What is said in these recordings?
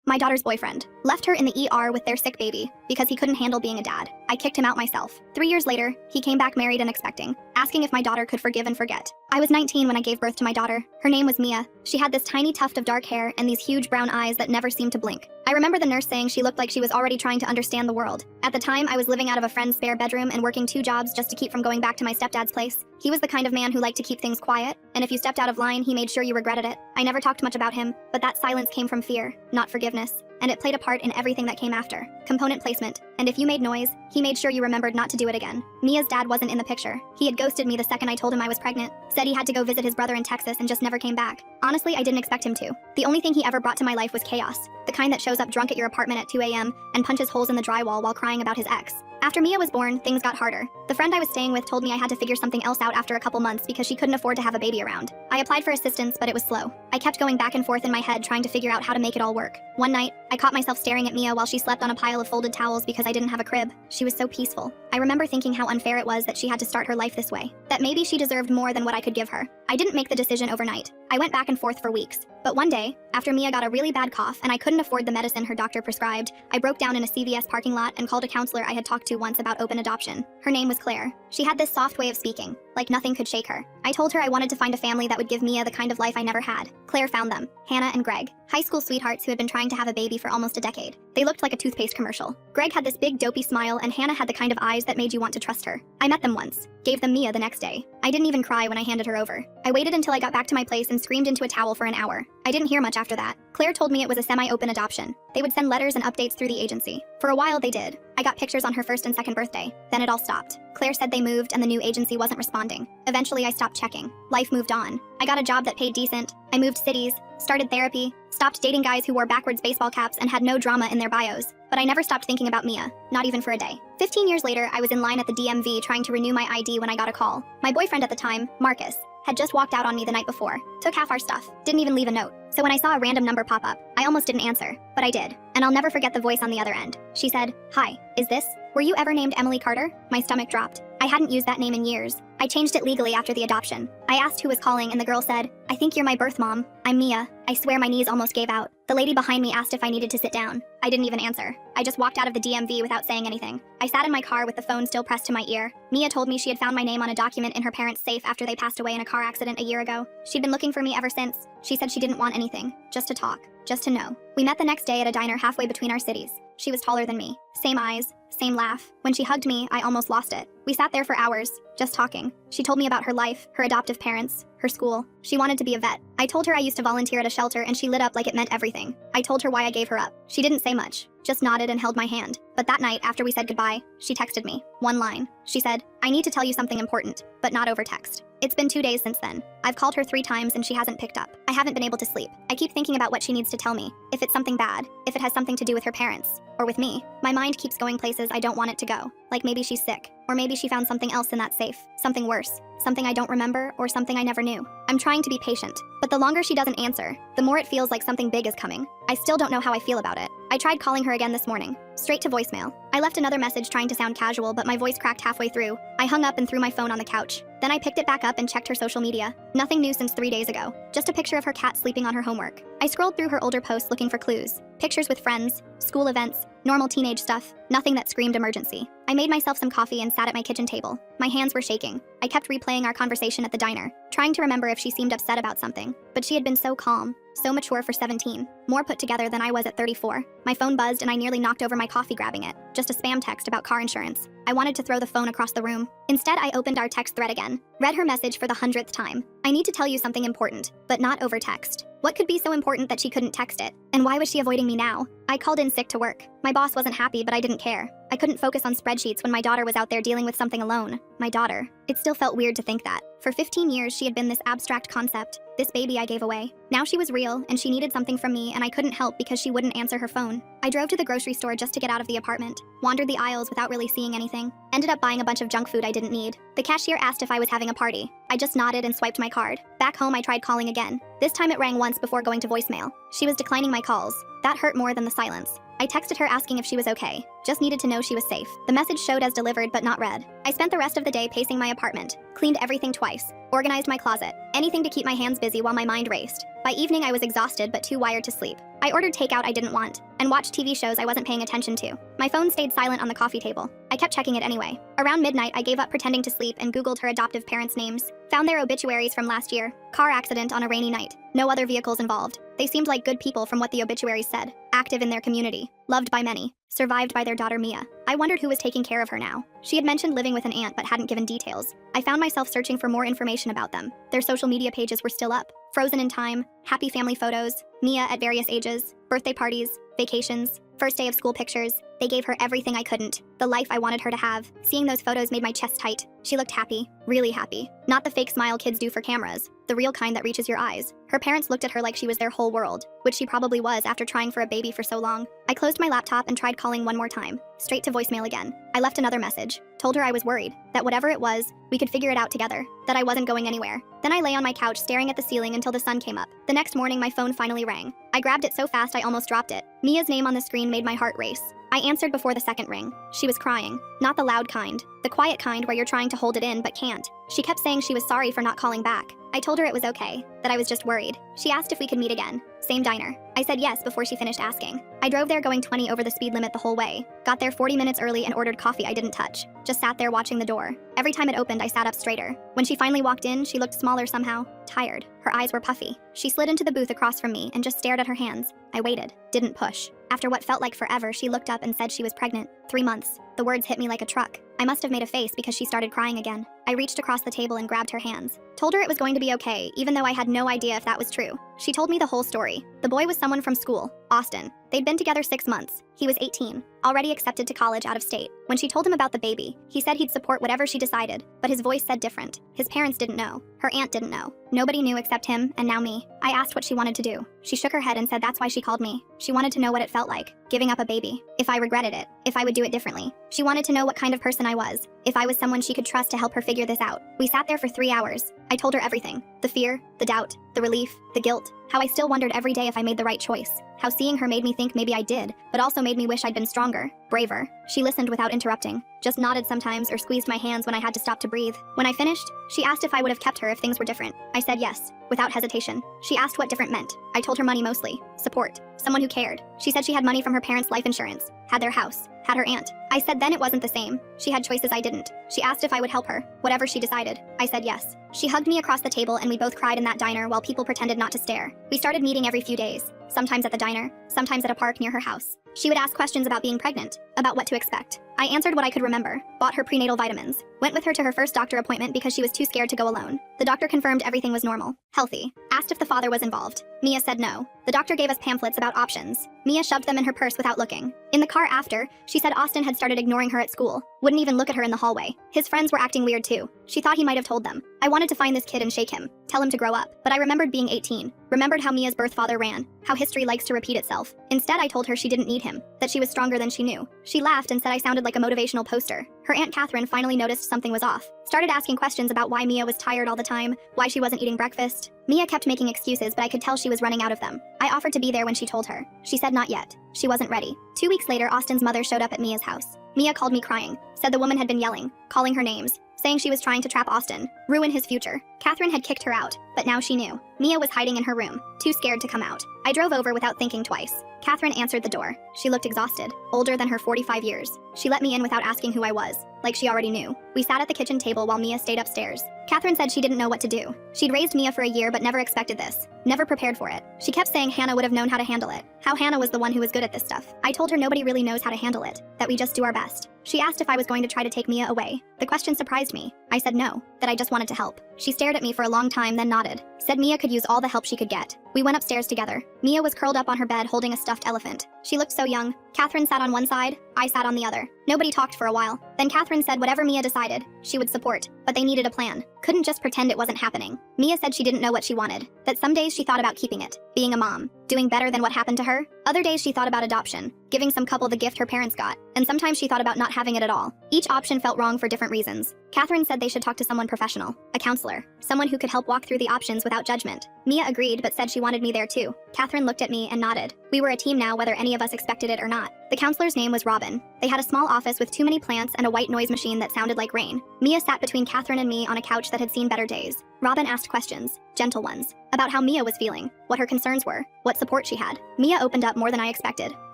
My daughter's boyfriend left her in the ER with their sick baby because he couldn't handle being a dad. I kicked him out myself. 3 years later, he came back married and expecting, asking if my daughter could forgive and forget. I was 19 when I gave birth to my daughter. Her name was Mia. She had this tiny tuft of dark hair and these huge brown eyes that never seemed to blink. I remember the nurse saying she looked like she was already trying to understand the world. At the time, I was living out of a friend's spare bedroom and working 2 jobs just to keep from going back to my stepdad's place. He was the kind of man who liked to keep things quiet, and if you stepped out of line, he made sure you regretted it. I never talked much about him, but that silence came from fear, not forgiveness, and it played a part in everything that came after. Component placement, and if you made noise, he made sure you remembered not to do it again. Mia's dad wasn't in the picture. He had ghosted me the second I told him I was pregnant, said he had to go visit his brother in Texas and just never came back. Honestly, I didn't expect him to. The only thing he ever brought to my life was chaos, the kind that shows up drunk at your apartment at 2 a.m. and punches holes in the drywall while crying about his ex. After Mia was born, things got harder. The friend I was staying with told me I had to figure something else out after a couple months because she couldn't afford to have a baby around. I applied for assistance, but it was slow. I kept going back and forth in my head trying to figure out how to make it all work. One night, I caught myself staring at Mia while she slept on a pile of folded towels because I didn't have a crib. She was so peaceful. I remember thinking how unfair it was that she had to start her life this way, that maybe she deserved more than what I could give her. I didn't make the decision overnight. I went back and forth for weeks. But one day, after Mia got a really bad cough and I couldn't afford the medicine her doctor prescribed, I broke down in a CVS parking lot and called a counselor I had talked to once about open adoption. Her name was Claire. She had this soft way of speaking, like nothing could shake her. I told her I wanted to find a family that would give Mia the kind of life I never had. Claire found them, Hannah and Greg, high school sweethearts who had been trying to have a baby for almost a decade. They looked like a toothpaste commercial. Greg had this big dopey smile and Hannah had the kind of eyes that made you want to trust her. I met them once, gave them Mia the next day. I didn't even cry when I handed her over. I waited until I got back to my place and screamed into a towel for an hour. I didn't hear much after that. Claire told me it was a semi-open adoption. They would send letters and updates through the agency. For a while they did. I got pictures on her first and second birthday. Then it all stopped. Claire said they moved and the new agency wasn't responding. Eventually I stopped checking. Life moved on. I got a job that paid decent. I moved cities, started therapy, stopped dating guys who wore backwards baseball caps and had no drama in their bios. But I never stopped thinking about Mia, not even for a day. 15 years later, I was in line at the DMV trying to renew my ID when I got a call. My boyfriend at the time, Marcus, had just walked out on me the night before, took half our stuff, didn't even leave a note. So when I saw a random number pop up, I almost didn't answer, but I did. And I'll never forget the voice on the other end. She said, "Hi, is this? Were you ever named Emily Carter?" My stomach dropped. I hadn't used that name in years. I changed it legally after the adoption. I asked who was calling and the girl said, "I think you're my birth mom. I'm Mia." I swear my knees almost gave out. The lady behind me asked if I needed to sit down. I didn't even answer. I just walked out of the DMV without saying anything. I sat in my car with the phone still pressed to my ear. Mia told me she had found my name on a document in her parents' safe after they passed away in a car accident a year ago. She'd been looking for me ever since. She said she didn't want anything, just to talk, just to know. We met the next day at a diner halfway between our cities. She was taller than me. Same eyes, same laugh. When she hugged me, I almost lost it. We sat there for hours, just talking. She told me about her life, her adoptive parents, her school. She wanted to be a vet. I told her I used to volunteer at a shelter and she lit up like it meant everything. I told her why I gave her up. She didn't say much, just nodded and held my hand. But that night, after we said goodbye, she texted me. One line. She said, "I need to tell you something important, but not over text." It's been 2 days since then. I've called her 3 times and she hasn't picked up. I haven't been able to sleep. I keep thinking about what she needs to tell me. If it's something bad, if it has something to do with her parents, or with me. My mind keeps going places I don't want it to go. Like maybe she's sick, or maybe she found something else in that safe. Something worse. Something I don't remember, or something I never knew. I'm trying to be patient, but the longer she doesn't answer, the more it feels like something big is coming. I still don't know how I feel about it. I tried calling her again this morning, straight to voicemail. I left another message trying to sound casual, but my voice cracked halfway through. I hung up and threw my phone on the couch. Then I picked it back up and checked her social media. Nothing new since 3 days ago. Just a picture of her cat sleeping on her homework. I scrolled through her older posts looking for clues. Pictures with friends, school events, normal teenage stuff, nothing that screamed emergency. I made myself some coffee and sat at my kitchen table. My hands were shaking. I kept replaying our conversation at the diner, trying to remember if she seemed upset about something. But she had been so calm, so mature for 17, more put together than I was at 34. My phone buzzed and I nearly knocked over my coffee grabbing it. Just a spam text about car insurance. I wanted to throw the phone across the room. Instead, I opened our text thread again, read her message for the 100th time. "I need to tell you something important, but not over text." What could be so important that she couldn't text it? And why was she avoiding me now? I called in sick to work. My boss wasn't happy, but I didn't care. I couldn't focus on spreadsheets when my daughter was out there dealing with something alone. My daughter. It still felt weird to think that. For 15 years, she had been this abstract concept, this baby I gave away. Now she was real, and she needed something from me, and I couldn't help because she wouldn't answer her phone. I drove to the grocery store just to get out of the apartment, wandered the aisles without really seeing anything, ended up buying a bunch of junk food I didn't need. The cashier asked if I was having a party. I just nodded and swiped my card. Back home, I tried calling again. This time it rang once before going to voicemail. She was declining my calls. That hurt more than the silence. I texted her asking if she was okay. Just needed to know she was safe. The message showed as delivered but not read. I spent the rest of the day pacing my apartment, cleaned everything twice, organized my closet, anything to keep my hands busy while my mind raced. By evening, I was exhausted but too wired to sleep. I ordered takeout I didn't want, and watched TV shows I wasn't paying attention to. My phone stayed silent on the coffee table. I kept checking it anyway. Around midnight, I gave up pretending to sleep and Googled her adoptive parents' names. Found their obituaries from last year. Car accident on a rainy night. No other vehicles involved. They seemed like good people from what the obituaries said. Active in their community. Loved by many. Survived by their daughter Mia. I wondered who was taking care of her now. She had mentioned living with an aunt but hadn't given details. I found myself searching for more information about them. Their social media pages were still up. Frozen in time, happy family photos, Mia at various ages, birthday parties, vacations, first day of school pictures. They gave her everything I couldn't. The life I wanted her to have. Seeing those photos made my chest tight. She looked happy. Really happy. Not the fake smile kids do for cameras. The real kind that reaches your eyes. Her parents looked at her like she was their whole world, which she probably was after trying for a baby for so long. I closed my laptop and tried calling one more time. Straight to voicemail again. I left another message. Told her I was worried. That whatever it was, we could figure it out together. That I wasn't going anywhere. Then I lay on my couch staring at the ceiling until the sun came up. The next morning my phone finally rang. I grabbed it so fast I almost dropped it. Mia's name on the screen made my heart race. I answered before the second ring. She was crying. Not the loud kind. The quiet kind where you're trying to hold it in but can't. She kept saying she was sorry for not calling back. I told her it was okay, that I was just worried. She asked if we could meet again. Same diner. I said yes before she finished asking. I drove there going 20 over the speed limit the whole way. Got there 40 minutes early and ordered coffee I didn't touch. Just sat there watching the door. Every time it opened, I sat up straighter. When she finally walked in, she looked smaller somehow. Tired. Her eyes were puffy. She slid into the booth across from me and just stared at her hands. I waited. Didn't push. After what felt like forever, she looked up and said she was pregnant. 3 months. The words hit me like a truck. I must have made a face because she started crying again. I reached across the table and grabbed her hands. Told her it was going to be okay, even though I had no idea if that was true. She told me the whole story. The boy was someone from school, Austin. They'd been together 6 months. He was 18, already accepted to college out of state. When she told him about the baby, he said he'd support whatever she decided, but his voice said different. His parents didn't know. Her aunt didn't know. Nobody knew except him, and now me. I asked what she wanted to do. She shook her head and said that's why she called me. She wanted to know what it felt like, giving up a baby. If I regretted it, if I would do it differently. She wanted to know what kind of person I was, if I was someone she could trust to help her figure this out. We sat there for 3 hours. I told her everything. The fear, the doubt, the relief, the guilt, how I still wondered every day if I made the right choice. How seeing her made me think maybe I did, but also made me wish I'd been stronger, braver. She listened without interrupting, just nodded sometimes or squeezed my hands when I had to stop to breathe. When I finished, she asked if I would have kept her if things were different. I said yes, without hesitation. She asked what different meant. I told her money mostly. Support. Someone who cared. She said she had money from her parents' life insurance, had their house, had her aunt. I said then it wasn't the same. She had choices I didn't. She asked if I would help her, whatever she decided. I said yes. She hugged me across the table and we both cried in that diner while people pretended not to stare. We started meeting every few days, sometimes at the diner, sometimes at a park near her house. She would ask questions about being pregnant, about what to expect. I answered what I could remember, bought her prenatal vitamins, went with her to her first doctor appointment because she was too scared to go alone. The doctor confirmed everything was normal, healthy, asked if the father was involved. Mia said no. The doctor gave us pamphlets about options. Mia shoved them in her purse without looking. In the car after, she said Austin had started ignoring her at school, wouldn't even look at her in the hallway. His friends were acting weird too. She thought he might have told them. I wanted to find this kid and shake him, tell him to grow up, but I remembered being 18, remembered how Mia's birth father ran, how history likes to repeat itself. Instead, I told her she didn't need him, that she was stronger than she knew. She laughed and said I sounded like a motivational poster. Her Aunt Catherine finally noticed something was off. Started asking questions about why Mia was tired all the time, why she wasn't eating breakfast. Mia kept making excuses, but I could tell she was running out of them. I offered to be there when she told her. She said not yet. She wasn't ready. 2 weeks later, Austin's mother showed up at Mia's house. Mia called me crying, said the woman had been yelling, calling her names, saying she was trying to trap Austin, ruin his future. Catherine had kicked her out, but now she knew. Mia was hiding in her room, too scared to come out. I drove over without thinking twice. Catherine answered the door. She looked exhausted, older than her 45 years. She let me in without asking who I was, like she already knew. We sat at the kitchen table while Mia stayed upstairs. Catherine said she didn't know what to do. She'd raised Mia for a year but never expected this, never prepared for it. She kept saying Hannah would have known how to handle it, how Hannah was the one who was good at this stuff. I told her nobody really knows how to handle it, that we just do our best. She asked if I was going to try to take Mia away. The question surprised me. I said no, that I just wanted to help. She stared at me for a long time, then nodded. Said Mia could use all the help she could get. We went upstairs together. Mia was curled up on her bed holding a stuffed elephant. She looked so young. Catherine sat on one side, I sat on the other. Nobody talked for a while. Then Catherine said whatever Mia decided, she would support, but they needed a plan. Couldn't just pretend it wasn't happening. Mia said she didn't know what she wanted, that some days she thought about keeping it, being a mom, doing better than what happened to her. Other days she thought about adoption, giving some couple the gift her parents got, and sometimes she thought about not having it at all. Each option felt wrong for different reasons. Catherine said they should talk to someone professional, a counselor, someone who could help walk through the options without judgment. Mia agreed but said she wanted me there too. Catherine looked at me and nodded. We were a team now, whether any of us expected it or not. The counselor's name was Robin. They had a small office with too many plants and a white noise machine that sounded like rain. Mia sat between Catherine and me on a couch that had seen better days. Robin asked questions, gentle ones, about how Mia was feeling, what her concerns were, what support she had. Mia opened up more than I expected,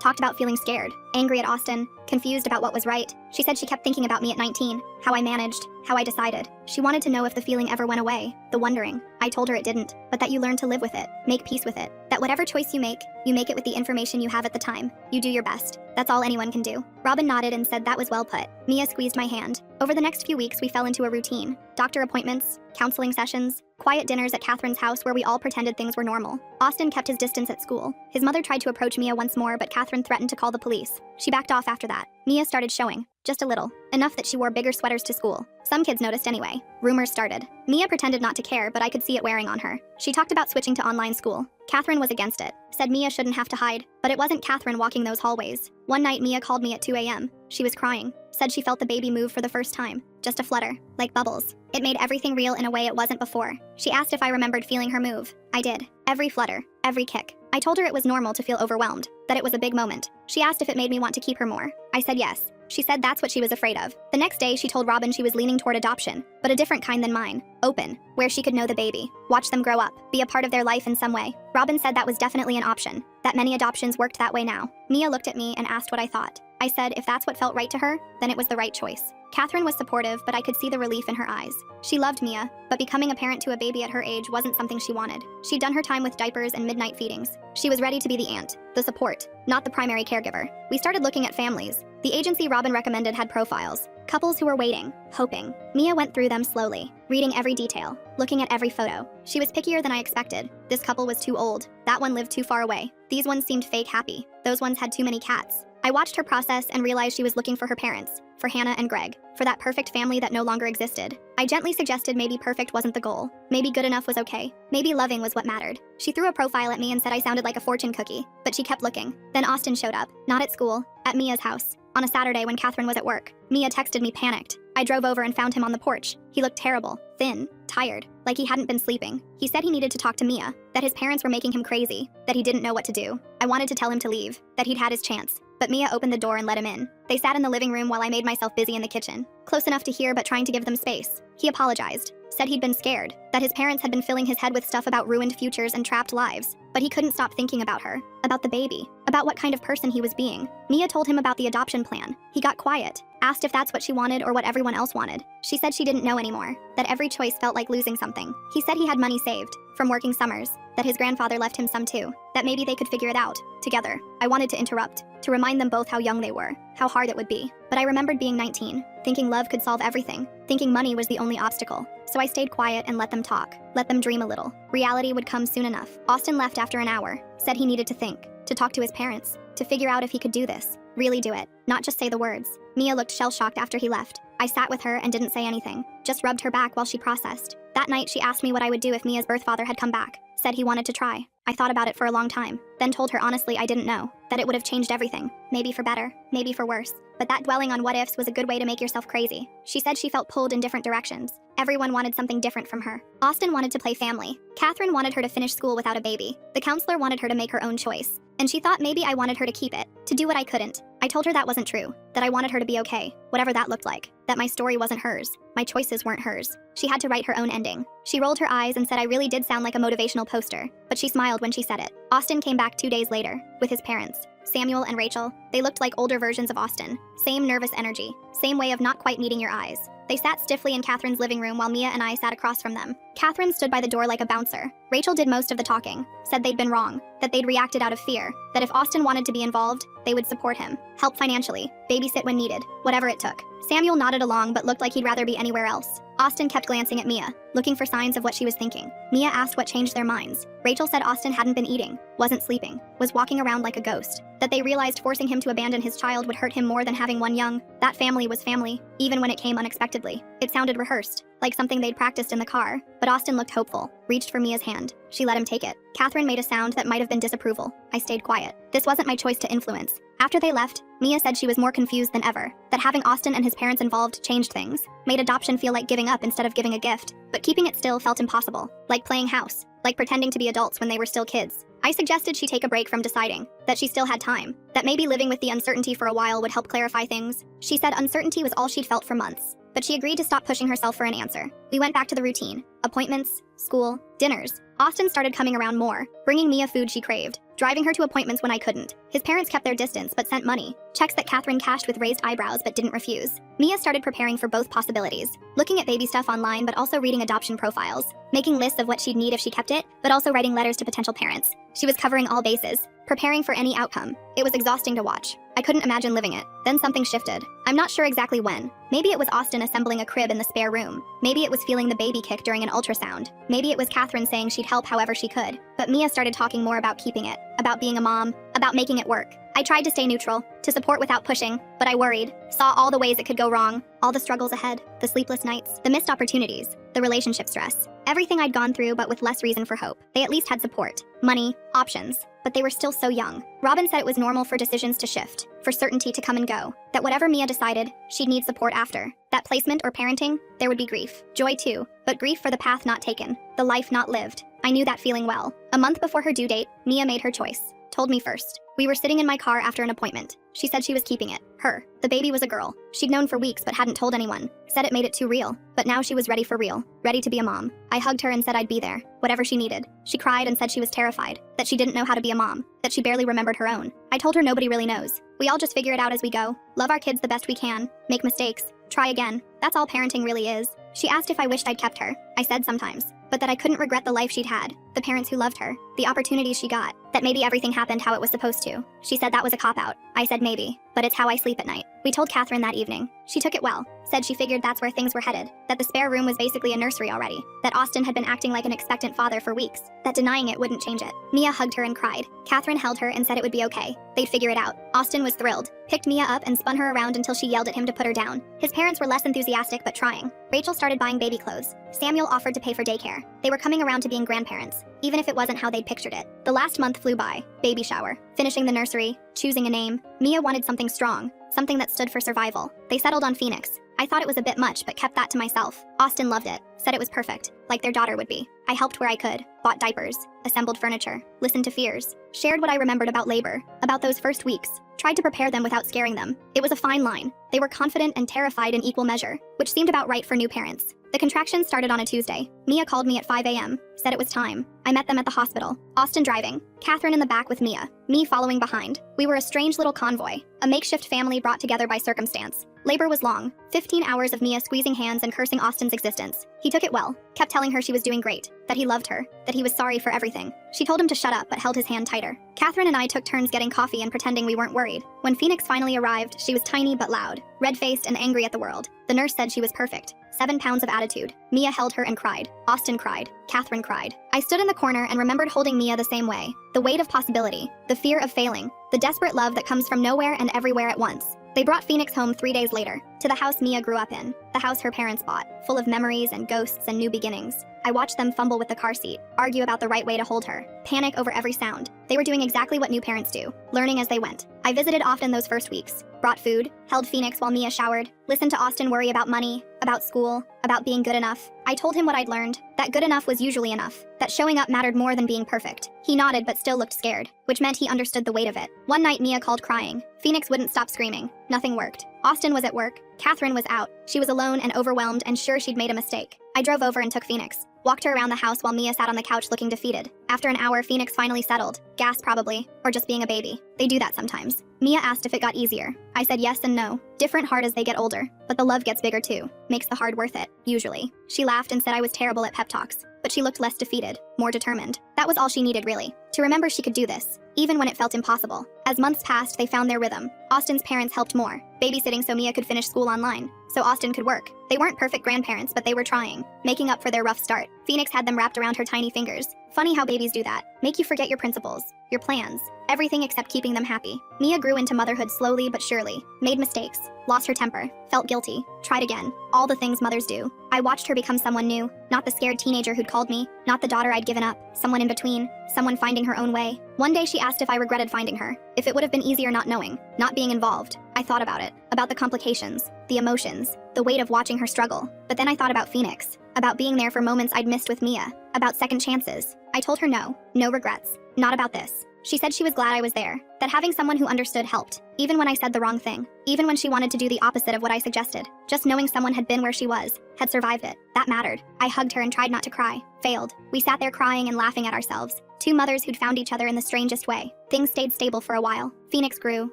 talked about feeling scared, angry at Austin, confused about what was right. She said she kept thinking about me at 19, how I managed, how I decided. She wanted to know if the feeling ever went away, the wondering. I told her it didn't, but that you learn to live with it, make peace with it, that whatever choice you make it with the information you have at the time. You do your best. That's all anyone can do. Robin nodded and said that was well put. Mia squeezed my hand. Over the next few weeks, we fell into a routine. Doctor appointments, counseling sessions, quiet dinners at Catherine's house where we all pretended things were normal. Austin kept his distance at school. His mother tried to approach Mia once more, but Catherine threatened to call the police. She backed off after that. Mia started showing. Just a little. Enough that she wore bigger sweaters to school. Some kids noticed anyway. Rumors started. Mia pretended not to care, but I could see it wearing on her. She talked about switching to online school. Catherine was against it. Said Mia shouldn't have to hide. But it wasn't Catherine walking those hallways. One night, Mia called me at 2 a.m. She was crying. Said she felt the baby move for the first time. Just a flutter. Like bubbles. It made everything real in a way it wasn't before. She asked if I remembered feeling her move. I did. Every flutter. Every kick. I told her it was normal to feel overwhelmed. That it was a big moment. She asked if it made me want to keep her more. I said yes. She said that's what she was afraid of. The next day, she told Robin she was leaning toward adoption, but a different kind than mine. Open, where she could know the baby, watch them grow up, be a part of their life in some way. Robin said that was definitely an option, that many adoptions worked that way now. Mia looked at me and asked what I thought. I said if that's what felt right to her, then it was the right choice. Catherine was supportive, but I could see the relief in her eyes. She loved Mia, but becoming a parent to a baby at her age wasn't something she wanted. She'd done her time with diapers and midnight feedings. She was ready to be the aunt, the support, not the primary caregiver. We started looking at families. The agency Robin recommended had profiles. Couples who were waiting, hoping. Mia went through them slowly, reading every detail, looking at every photo. She was pickier than I expected. This couple was too old. That one lived too far away. These ones seemed fake happy. Those ones had too many cats. I watched her process and realized she was looking for her parents, for Hannah and Greg, for that perfect family that no longer existed. I gently suggested maybe perfect wasn't the goal. Maybe good enough was okay. Maybe loving was what mattered. She threw a profile at me and said I sounded like a fortune cookie, but she kept looking. Then Austin showed up, not at school, at Mia's house. On a Saturday when Catherine was at work. Mia texted me panicked. I drove over and found him on the porch. He looked terrible, thin, tired, like he hadn't been sleeping. He said he needed to talk to Mia, that his parents were making him crazy, that he didn't know what to do. I wanted to tell him to leave, that he'd had his chance. But Mia opened the door and let him in. They sat in the living room while I made myself busy in the kitchen. Close enough to hear but trying to give them space. He apologized. Said he'd been scared, that his parents had been filling his head with stuff about ruined futures and trapped lives. But he couldn't stop thinking about her, about the baby, about what kind of person he was being. Mia told him about the adoption plan. He got quiet, asked if that's what she wanted or what everyone else wanted. She said she didn't know anymore, that every choice felt like losing something. He said he had money saved, from working summers, that his grandfather left him some too, that maybe they could figure it out, together. I wanted to interrupt, to remind them both how young they were, how hard it would be. But I remembered being 19, thinking love could solve everything, thinking money was the only obstacle. So I stayed quiet and let them talk, let them dream a little. Reality would come soon enough. Austin left after an hour, said he needed to think, to talk to his parents, to figure out if he could do this, really do it, not just say the words. Mia looked shell-shocked after he left. I sat with her and didn't say anything, just rubbed her back while she processed. That night she asked me what I would do if Mia's birth father had come back, said he wanted to try. I thought about it for a long time, then told her honestly I didn't know, that it would have changed everything, maybe for better, maybe for worse. But that dwelling on what-ifs was a good way to make yourself crazy. She said she felt pulled in different directions. Everyone wanted something different from her. Austin wanted to play family. Catherine wanted her to finish school without a baby. The counselor wanted her to make her own choice. And she thought maybe I wanted her to keep it, to do what I couldn't. I told her that wasn't true, that I wanted her to be okay, whatever that looked like, that my story wasn't hers, my choices weren't hers. She had to write her own ending. She rolled her eyes and said I really did sound like a motivational poster, but she smiled when she said it. Austin came back 2 days later, with his parents. Samuel and Rachel, they looked like older versions of Austin. Same nervous energy, same way of not quite meeting your eyes. They sat stiffly in Catherine's living room while Mia and I sat across from them. Catherine stood by the door like a bouncer. Rachel did most of the talking, said they'd been wrong, that they'd reacted out of fear, that if Austin wanted to be involved, they would support him, help financially, babysit when needed, whatever it took. Samuel nodded along but looked like he'd rather be anywhere else. Austin kept glancing at Mia, looking for signs of what she was thinking. Mia asked what changed their minds. Rachel said Austin hadn't been eating, wasn't sleeping, was walking around like a ghost, that they realized forcing him to abandon his child would hurt him more than having one young. That family was family, even when it came unexpectedly. It sounded rehearsed, like something they'd practiced in the car, but Austin looked hopeful, reached for Mia's hand. She let him take it. Catherine made a sound that might have been disapproval. I stayed quiet. This wasn't my choice to influence. After they left, Mia said she was more confused than ever, that having Austin and his parents involved changed things, made adoption feel like giving up instead of giving a gift, but keeping it still felt impossible, like playing house, like pretending to be adults when they were still kids. I I suggested she take a break from deciding, that she still had time, that maybe living with the uncertainty for a while would help clarify things. She said uncertainty was all she'd felt for months, but she agreed to stop pushing herself for an answer. We went back to the routine: appointments, school, dinners. Austin started coming around more, bringing Mia food she craved, driving her to appointments when I couldn't. His parents kept their distance but sent money, checks that Catherine cashed with raised eyebrows but didn't refuse. Mia started preparing for both possibilities, looking at baby stuff online but also reading adoption profiles, making lists of what she'd need if she kept it, but also writing letters to potential parents. She was covering all bases, preparing for any outcome. It was exhausting to watch. I couldn't imagine living it. Then something shifted. I'm not sure exactly when. Maybe it was Austin assembling a crib in the spare room. Maybe it was feeling the baby kick during an ultrasound. Maybe it was Catherine saying she'd help however she could. But Mia started talking more about keeping it, about being a mom, about making it work. I tried to stay neutral, to support without pushing, but I worried, saw all the ways it could go wrong, all the struggles ahead, the sleepless nights, the missed opportunities, the relationship stress. Everything I'd gone through but with less reason for hope. They at least had support, money, options, but they were still so young. Robin said it was normal for decisions to shift, for certainty to come and go, that whatever Mia decided, she'd need support after. That placement or parenting, there would be grief. Joy too, but grief for the path not taken, the life not lived. I knew that feeling well. A month before her due date, Mia made her choice. Told me first. We were sitting in my car after an appointment. She said she was keeping it. Her. The baby was a girl. She'd known for weeks but hadn't told anyone. Said it made it too real. But now she was ready for real. Ready to be a mom. I hugged her and said I'd be there. Whatever she needed. She cried and said she was terrified. That she didn't know how to be a mom. That she barely remembered her own. I told her nobody really knows. We all just figure it out as we go. Love our kids the best we can. Make mistakes. Try again. That's all parenting really is. She asked if I wished I'd kept her. I said sometimes. But that I couldn't regret the life she'd had, the parents who loved her, the opportunities she got, that maybe everything happened how it was supposed to. She said that was a cop-out. I said maybe, but it's how I sleep at night. We told Catherine that evening. She took it well, said she figured that's where things were headed, that the spare room was basically a nursery already, that Austin had been acting like an expectant father for weeks, that denying it wouldn't change it. Mia hugged her and cried. Catherine held her and said it would be okay. They'd figure it out. Austin was thrilled, picked Mia up and spun her around until she yelled at him to put her down. His parents were less enthusiastic but trying. Rachel started buying baby clothes. Samuel offered to pay for daycare. They were coming around to being grandparents, even if it wasn't how they'd pictured it. The last month flew by. Baby shower, finishing the nursery, choosing a name. Mia wanted something strong, something that stood for survival. They settled on Phoenix. I thought it was a bit much but kept that to myself. Austin loved it, said it was perfect, like their daughter would be. I helped where I could, bought diapers, assembled furniture, listened to fears, shared what I remembered about labor, about those first weeks, tried to prepare them without scaring them. It was a fine line. They were confident and terrified in equal measure, which seemed about right for new parents. The contractions started on a Tuesday. Mia called me at 5 a.m., said it was time. I met them at the hospital. Austin driving, Catherine in the back with Mia, me following behind. We were a strange little convoy, a makeshift family brought together by circumstance. Labor was long, 15 hours of Mia squeezing hands and cursing Austin's existence. He took it well, kept telling her she was doing great, that he loved her, that he was sorry for everything. She told him to shut up but held his hand tighter. Catherine and I took turns getting coffee and pretending we weren't worried. When Phoenix finally arrived, she was tiny but loud, red-faced and angry at the world. The nurse said she was perfect. 7 pounds of attitude. Mia held her and cried. Austin cried. Catherine cried. I stood in the corner and remembered holding Mia the same way. The weight of possibility, the fear of failing, the desperate love that comes from nowhere and everywhere at once. They brought Phoenix home 3 days later, to the house Mia grew up in, the house her parents bought, full of memories and ghosts and new beginnings. I watched them fumble with the car seat, argue about the right way to hold her, panic over every sound. They were doing exactly what new parents do, learning as they went. I visited often those first weeks, brought food, held Phoenix while Mia showered, listened to Austin worry about money, about school, about being good enough. I told him what I'd learned, that good enough was usually enough, that showing up mattered more than being perfect. He nodded but still looked scared, which meant he understood the weight of it. One night Mia called crying. Phoenix wouldn't stop screaming. Nothing worked. Austin was at work. Catherine was out. She was alone and overwhelmed and sure she'd made a mistake. I drove over and took Phoenix. Walked her around the house while Mia sat on the couch looking defeated. After an hour, Phoenix finally settled. Gas probably, or just being a baby. They do that sometimes. Mia asked if it got easier. I said yes and no. Different hard as they get older, but the love gets bigger too. Makes the hard worth it, usually. She laughed and said I was terrible at pep talks, but she looked less defeated, more determined. That was all she needed really, to remember she could do this, even when it felt impossible. As months passed, they found their rhythm. Austin's parents helped more, babysitting so Mia could finish school online, so Austin could work. They weren't perfect grandparents, but they were trying, making up for their rough start. Phoenix had them wrapped around her tiny fingers. Funny how babies do that. Make you forget your principles, your plans, everything except keeping them happy. Mia grew into motherhood slowly but surely, made mistakes, lost her temper, felt guilty, tried again, all the things mothers do. I watched her become someone new, not the scared teenager who'd called me, not the daughter I'd given up, someone in between. someone finding her own way. One day she asked if I regretted finding her, if it would have been easier not knowing, not being involved. I thought about it, about the complications, the emotions, the weight of watching her struggle. But then I thought about Phoenix, about being there for moments I'd missed with Mia, about second chances. I told her no regrets, not about this. She said she was glad I was there, that having someone who understood helped, even when I said the wrong thing, even when she wanted to do the opposite of what I suggested. Just knowing someone had been where she was, had survived it, that mattered. I hugged her and tried not to cry. Failed. We sat there crying and laughing at ourselves. Two mothers who'd found each other in the strangest way. Things stayed stable for a while. Phoenix grew,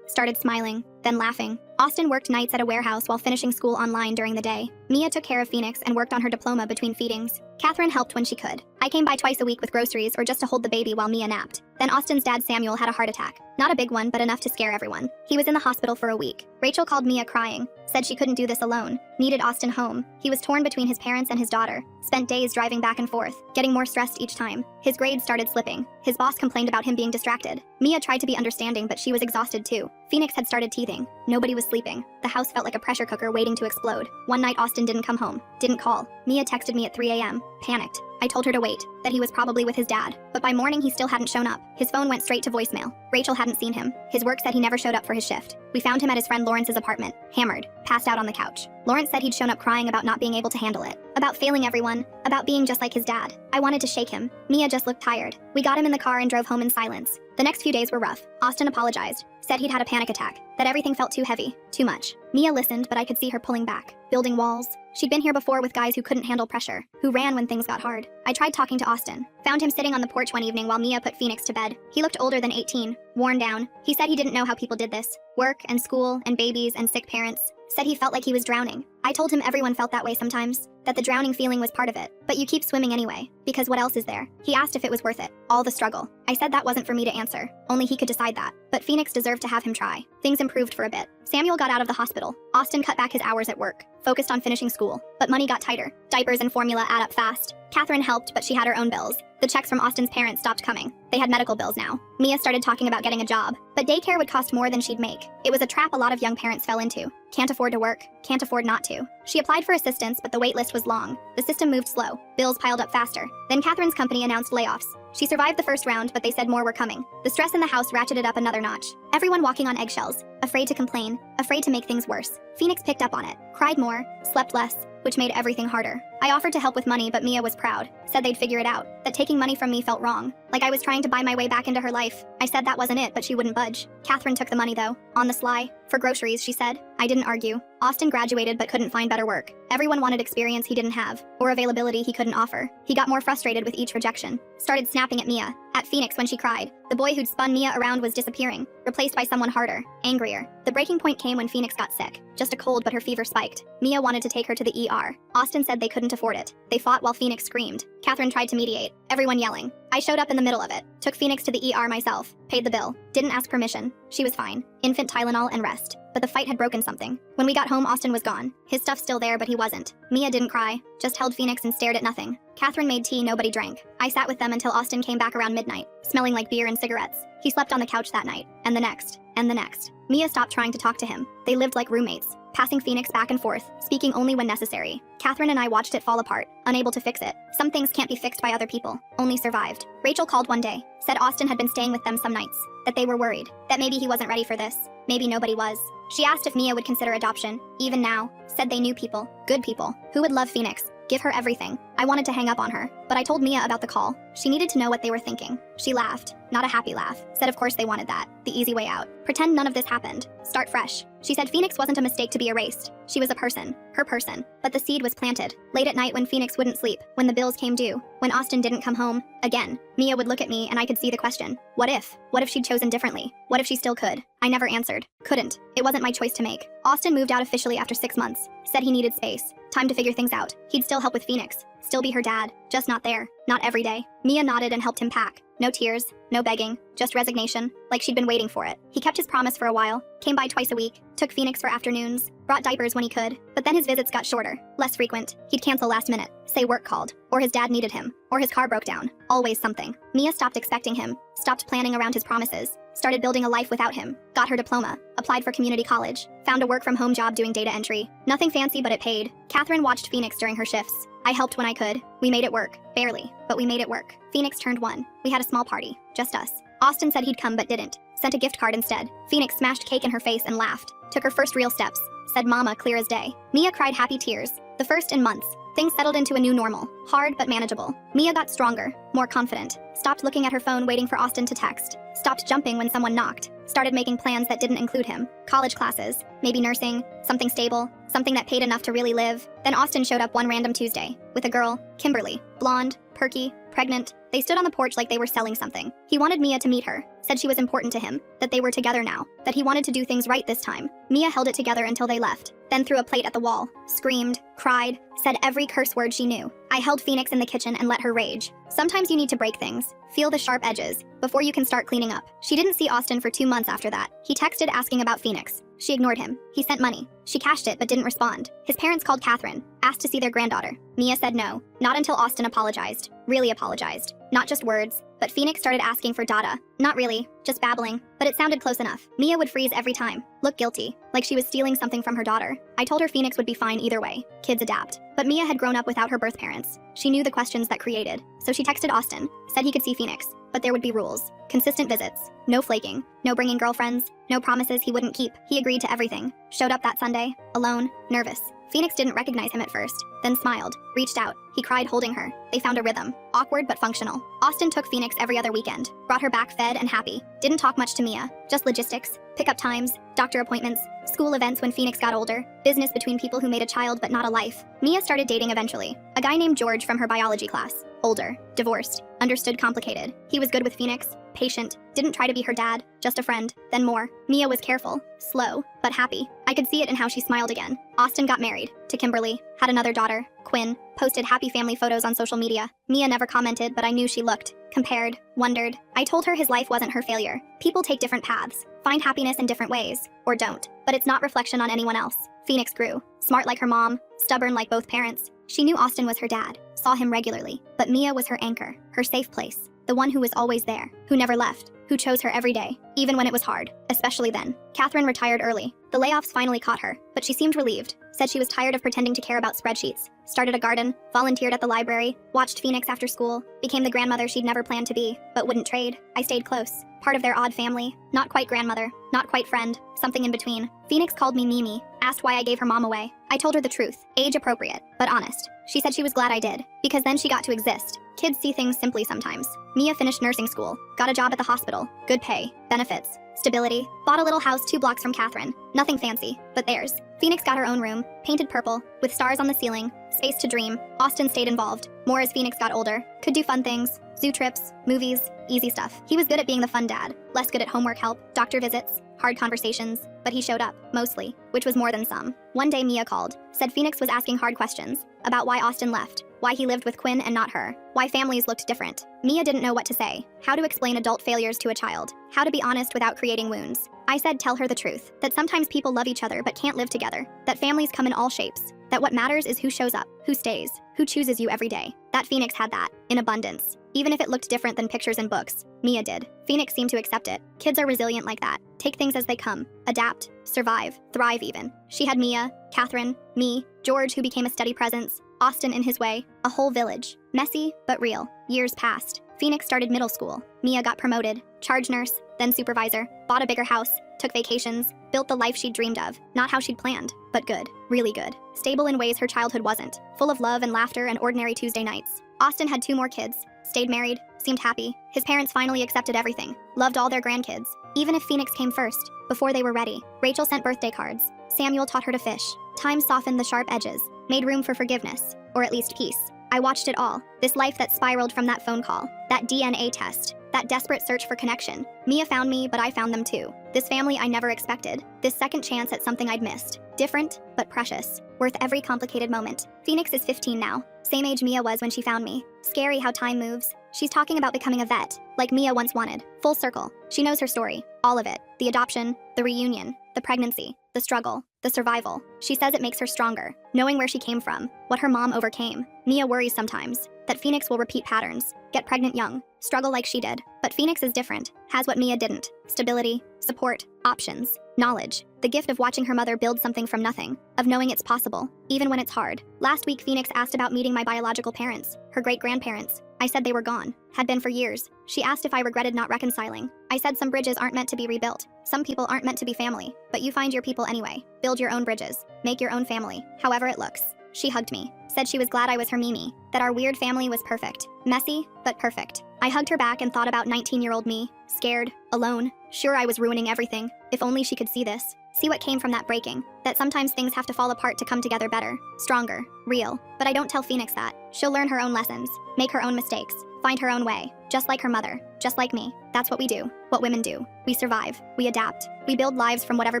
started smiling, then laughing. Austin worked nights at a warehouse while finishing school online during the day. Mia took care of Phoenix and worked on her diploma between feedings. Catherine helped when she could. I came by twice a week with groceries or just to hold the baby while Mia napped. Then Austin's dad Samuel had a heart attack. Not a big one, but enough to scare everyone. He was in the hospital for a week. Rachel called Mia crying, said she couldn't do this alone, needed Austin home. He was torn between his parents and his daughter, spent days driving back and forth, getting more stressed each time. His grades started slipping. His boss complained about him being distracted. Mia tried to be understanding, but she was exhausted too. Phoenix had started teething. Nobody was sleeping. The house felt like a pressure cooker waiting to explode. One night Austin didn't come home, didn't call. Mia texted me at 3 a.m., panicked. I told her to wait, that he was probably with his dad. But by morning he still hadn't shown up. His phone went straight to voicemail. Rachel hadn't seen him. His work said he never showed up for his shift. We found him at his friend Lawrence's apartment, hammered, passed out on the couch. Lawrence said he'd shown up crying about not being able to handle it, about failing everyone, about being just like his dad. I wanted to shake him. Mia just looked tired. We got him in the car and drove home in silence. The next few days were rough. Austin apologized, said he'd had a panic attack, that everything felt too heavy, too much. Mia listened, but I could see her pulling back, building walls. She'd been here before with guys who couldn't handle pressure, who ran when things got hard. I tried talking to Austin, found him sitting on the porch one evening while Mia put Phoenix to bed. He looked older than 18, worn down. He said he didn't know how people did this. Work and school and babies and sick parents. Said he felt like he was drowning. I told him everyone felt that way sometimes, that the drowning feeling was part of it. But you keep swimming anyway, because what else is there? He asked if it was worth it, all the struggle. I said that wasn't for me to answer, only he could decide that. But Phoenix deserved to have him try. Things improved for a bit. Samuel got out of the hospital. Austin cut back his hours at work, focused on finishing school. But money got tighter. Diapers and formula add up fast. Catherine helped, but she had her own bills. The checks from Austin's parents stopped coming. They had medical bills now. Mia started talking about getting a job, but daycare would cost more than she'd make. It was a trap a lot of young parents fell into. Can't afford to work, can't afford not to. She applied for assistance, but the wait list was long. The system moved slow. Bills piled up faster. Then Catherine's company announced layoffs. She survived the first round, but they said more were coming. The stress in the house ratcheted up another notch. Everyone walking on eggshells, afraid to complain, afraid to make things worse. Phoenix picked up on it, cried more, slept less, which made everything harder. I offered to help with money, but Mia was proud, said they'd figure it out, that taking money from me felt wrong, like I was trying to buy my way back into her life. I said that wasn't it, but she wouldn't budge. Catherine took the money though, on the sly, for groceries, she said. I didn't argue. Austin graduated but couldn't find better work. Everyone wanted experience he didn't have, or availability he couldn't offer. He got more frustrated with each rejection, started snapping at Mia, at Phoenix when she cried. The boy who'd spun Mia around was disappearing, replaced by someone harder, angrier. The breaking point came when Phoenix got sick. Just a cold, but her fever spiked. Mia wanted to take her to the ER. Austin said they couldn't afford it. They fought while Phoenix screamed. Catherine tried to mediate, everyone yelling. I showed up in the middle of it, took Phoenix to the ER myself, paid the bill, didn't ask permission. She was fine. Infant Tylenol and rest. But the fight had broken something. When we got home, Austin was gone. His stuff still there, but he wasn't. Mia didn't cry, just held Phoenix and stared at nothing. Catherine made tea nobody drank. I sat with them until Austin came back around midnight, smelling like beer and cigarettes. He slept on the couch that night, and the next, and the next. Mia stopped trying to talk to him. They lived like roommates, passing Phoenix back and forth, speaking only when necessary. Catherine and I watched it fall apart, unable to fix it. Some things can't be fixed by other people, only survived. Rachel called one day, said Austin had been staying with them some nights, that they were worried, that maybe he wasn't ready for this. Maybe nobody was. She asked if Mia would consider adoption, even now, said they knew people, good people, who would love Phoenix, give her everything. I wanted to hang up on her, but I told Mia about the call. She needed to know what they were thinking. She laughed, not a happy laugh, said of course they wanted that, the easy way out. Pretend none of this happened. Start fresh. She said Phoenix wasn't a mistake to be erased. She was a person, her person. But the seed was planted. Late at night when Phoenix wouldn't sleep, when the bills came due, when Austin didn't come home, again, Mia would look at me and I could see the question. What if? What if she'd chosen differently? What if she still could? I never answered. Couldn't. It wasn't my choice to make. Austin moved out officially after 6 months. Said he needed space. Time to figure things out. He'd still help with Phoenix. Still be her dad. Just not there. Not every day. Mia nodded and helped him pack. No tears, no begging, just resignation, like she'd been waiting for it. He kept his promise for a while, came by twice a week, took Phoenix for afternoons, brought diapers when he could, but then his visits got shorter, less frequent. He'd cancel last minute, say work called, or his dad needed him, or his car broke down. Always something. Mia stopped expecting him, stopped planning around his promises, started building a life without him, got her diploma, applied for community college, found a work-from-home job doing data entry. Nothing fancy, but it paid. Catherine watched Phoenix during her shifts. I helped when I could. We made it work. Barely, but we made it work. Phoenix turned 1. We had a small party. Just us. Austin said he'd come but didn't. Sent a gift card instead. Phoenix smashed cake in her face and laughed. Took her first real steps. Said mama clear as day. Mia cried happy tears. The first in months. Things settled into a new normal. Hard but manageable. Mia got stronger. More confident. Stopped looking at her phone waiting for Austin to text. Stopped jumping when someone knocked. Started making plans that didn't include him. College classes. Maybe nursing. Something stable. Something that paid enough to really live. Then Austin showed up one random Tuesday. With a girl. Kimberly. Blonde. Perky. Pregnant. They stood on the porch like they were selling something. He wanted Mia to meet her. Said she was important to him. That they were together now. That he wanted to do things right this time. Mia held it together until they left. Then threw a plate at the wall. Screamed. Cried. Said every curse word she knew. I held Phoenix in the kitchen and let her rage. Sometimes you need to break things. Feel the sharp edges. Before you can start cleaning up. She didn't see Austin for 2 months after that. He texted asking about Phoenix. She ignored him. He sent money. She cashed it but didn't respond. His parents called Catherine. Asked to see their granddaughter. Mia said no. Not until Austin apologized. Really apologized. Not just words. But Phoenix started asking for data. Not really. Just babbling. But it sounded close enough. Mia would freeze every time. Look guilty. Like she was stealing something from her daughter. I told her Phoenix would be fine either way. Kids adapt. But Mia had grown up without her birth parents. She knew the questions that created. So she texted Austin. Said he could see Phoenix. But there would be rules. Consistent visits. No flaking. No bringing girlfriends. No promises he wouldn't keep. He agreed to everything. Showed up that Sunday. Alone. Nervous. Phoenix didn't recognize him at first, then smiled, reached out. He cried holding her. They found a rhythm. Awkward but functional. Austin took Phoenix every other weekend. Brought her back fed and happy. Didn't talk much to Mia. Just logistics. Pickup times. Doctor appointments. School events when Phoenix got older. Business between people who made a child but not a life. Mia started dating eventually. A guy named George from her biology class. Older. Divorced. Understood complicated. He was good with Phoenix. Patient. Didn't try to be her dad. Just a friend. Then more. Mia was careful. Slow. But happy. I could see it in how she smiled again. Austin got married. To Kimberly. Had another daughter. Quinn. Posted happy family photos on social media. Mia never commented, but I knew she looked. Compared. Wondered. I told her his life wasn't her failure. People take different paths. Find happiness in different ways. Or don't. But it's not reflection on anyone else. Phoenix grew. Smart like her mom. Stubborn like both parents. She knew Austin was her dad. Saw him regularly. But Mia was her anchor. Her safe place. The one who was always there. Who never left. Who chose her every day. Even when it was hard. Especially then. Catherine retired early. The layoffs finally caught her. But she seemed relieved. Said she was tired of pretending to care about spreadsheets. Started a garden. Volunteered at the library. Watched Phoenix after school. Became the grandmother she'd never planned to be. But wouldn't trade. I stayed close. Part of their odd family. Not quite grandmother. Not quite friend. Something in between. Phoenix called me Mimi. Asked why I gave her mom away. I told her the truth. Age appropriate. But honest. She said she was glad I did. Because then she got to exist. Kids see things simply sometimes. Mia finished nursing school. Got a job at the hospital. Good pay. Benefits. Stability. Bought a little house 2 blocks from Catherine. Nothing fancy. But theirs. Phoenix got her own room. Painted purple. With stars on the ceiling. Space to dream. Austin stayed involved. More as Phoenix got older. Could do fun things. Zoo trips. Movies. Easy stuff. He was good at being the fun dad. Less good at homework help. Doctor visits. Hard conversations. But he showed up. Mostly. Which was more than some. One day Mia called. Said Phoenix was asking hard questions. About why Austin left. Why he lived with Quinn and not her. Why families looked different. Mia didn't know what to say. How to explain adult failures to a child. How to be honest without creating wounds. I said tell her the truth. That sometimes people love each other but can't live together. That families come in all shapes. That what matters is who shows up, who stays, who chooses you every day. That Phoenix had that. In abundance. Even if it looked different than pictures in books. Mia did. Phoenix seemed to accept it. Kids are resilient like that. Take things as they come. Adapt. Survive. Thrive even. She had Mia, Catherine, me, George who became a steady presence. Austin in his way. A whole village. Messy, but real. Years passed. Phoenix started middle school. Mia got promoted. Charge nurse, then supervisor. Bought a bigger house. Took vacations. Built the life she'd dreamed of. Not how she'd planned, but good. Really good. Stable in ways her childhood wasn't. Full of love and laughter and ordinary Tuesday nights. Austin had 2 more kids. Stayed married. Seemed happy. His parents finally accepted everything. Loved all their grandkids. Even if Phoenix came first. Before they were ready. Rachel sent birthday cards. Samuel taught her to fish. Time softened the sharp edges. Made room for forgiveness. Or at least peace. I watched it all. This life that spiraled from that phone call. That DNA test. That desperate search for connection. Mia found me, but I found them too. This family I never expected. This second chance at something I'd missed. Different, but precious. Worth every complicated moment. Phoenix is 15 now. Same age Mia was when she found me. Scary how time moves. She's talking about becoming a vet, like Mia once wanted. Full circle. She knows her story. All of it. The adoption, the reunion, the pregnancy, the struggle, the survival. She says it makes her stronger, knowing where she came from, what her mom overcame. Mia worries sometimes. that Phoenix will repeat patterns, get pregnant young, struggle like she did. But Phoenix is different, has what Mia didn't: stability, support, options, knowledge, the gift of watching her mother build something from nothing, of knowing it's possible, even when it's hard. Last week, Phoenix asked about meeting my biological parents, her great-grandparents. I said they were gone, had been for years. She asked if I regretted not reconciling. I said some bridges aren't meant to be rebuilt. Some people aren't meant to be family, but you find your people anyway. Build your own bridges, make your own family, however it looks. She hugged me, said she was glad I was her Mimi, that our weird family was perfect. Messy, but perfect. I hugged her back and thought about 19-year-old me, scared, alone, sure I was ruining everything. If only she could see this, see what came from that breaking, that sometimes things have to fall apart to come together better, stronger, real. But I don't tell Phoenix that. She'll learn her own lessons, make her own mistakes, find her own way, just like her mother, just like me. That's what we do, what women do. We survive, we adapt, we build lives from whatever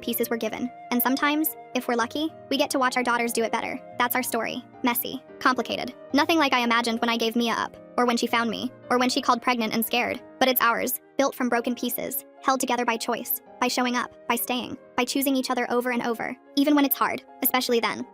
pieces we're given. And sometimes, if we're lucky, we get to watch our daughters do it better. That's our story. Messy, complicated. Nothing like I imagined when I gave Mia up, or when she found me, or when she called pregnant and scared. But it's ours, built from broken pieces, held together by choice, by showing up, by staying, by choosing each other over and over, even when it's hard, especially then.